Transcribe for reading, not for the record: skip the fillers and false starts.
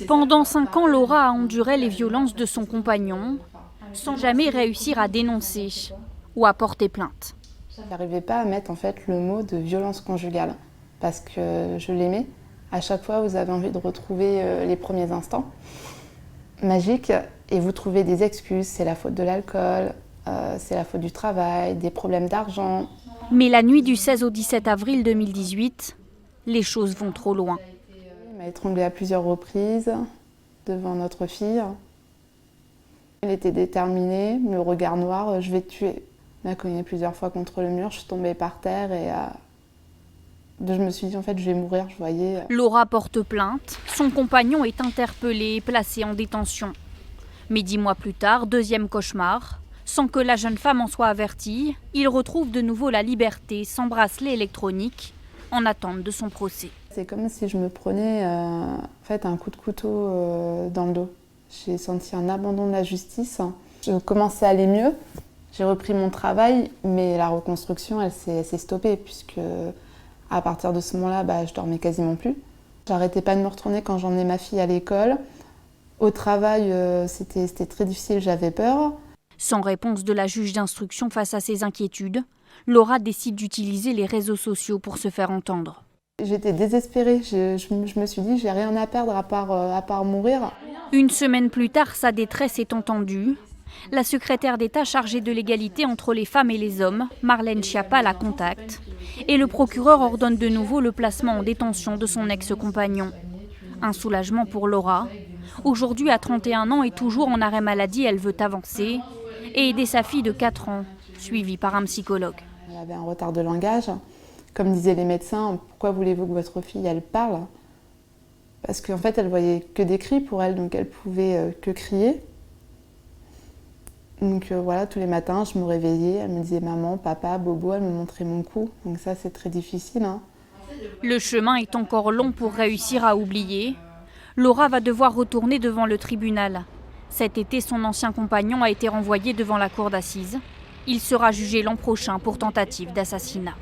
Pendant 5 ans, Laura a enduré les violences de son compagnon sans jamais réussir à dénoncer ou à porter plainte. Je n'arrivais pas à mettre en fait le mot de violence conjugale parce que je l'aimais. À chaque fois, vous avez envie de retrouver les premiers instants magiques et vous trouvez des excuses. C'est la faute de l'alcool, c'est la faute du travail, des problèmes d'argent. Mais la nuit du 16 au 17 avril 2018, les choses vont trop loin. Il m'a étranglée à plusieurs reprises devant notre fille. Il était déterminé, le regard noir, je vais te tuer. Il m'a cogné plusieurs fois contre le mur, je suis tombée par terre et je me suis dit en fait je vais mourir, je voyais. Laura porte plainte, son compagnon est interpellé et placé en détention. Mais 10 mois plus tard, deuxième cauchemar. Sans que la jeune femme en soit avertie, il retrouve de nouveau la liberté sans bracelet électronique en attente de son procès. C'est comme si je me prenais en fait, un coup de couteau dans le dos. J'ai senti un abandon de la justice. Je commençais à aller mieux. J'ai repris mon travail, mais la reconstruction, elle s'est stoppée puisque à partir de ce moment-là, je dormais quasiment plus. J'arrêtais pas de me retourner quand j'emmenais ma fille à l'école. Au travail, c'était très difficile, j'avais peur. Sans réponse de la juge d'instruction face à ses inquiétudes, Laura décide d'utiliser les réseaux sociaux pour se faire entendre. J'étais désespérée, je me suis dit j'ai rien à perdre à part mourir. Une semaine plus tard, sa détresse est entendue. La secrétaire d'État chargée de l'égalité entre les femmes et les hommes, Marlène Schiappa, la contacte. Et le procureur ordonne de nouveau le placement en détention de son ex-compagnon. Un soulagement pour Laura. Aujourd'hui, à 31 ans et toujours en arrêt maladie, elle veut avancer et aider sa fille de 4 ans, suivie par un psychologue. Elle avait un retard de langage. Comme disaient les médecins, pourquoi voulez-vous que votre fille elle parle? Parce qu'en fait, elle voyait que des cris pour elle, donc elle pouvait que crier. Donc voilà, tous les matins, je me réveillais, elle me disait maman, papa, bobo, elle me montrait mon cou. Donc ça, c'est très difficile. Le chemin est encore long pour réussir à oublier. Laura va devoir retourner devant le tribunal. Cet été, son ancien compagnon a été renvoyé devant la cour d'assises. Il sera jugé l'an prochain pour tentative d'assassinat.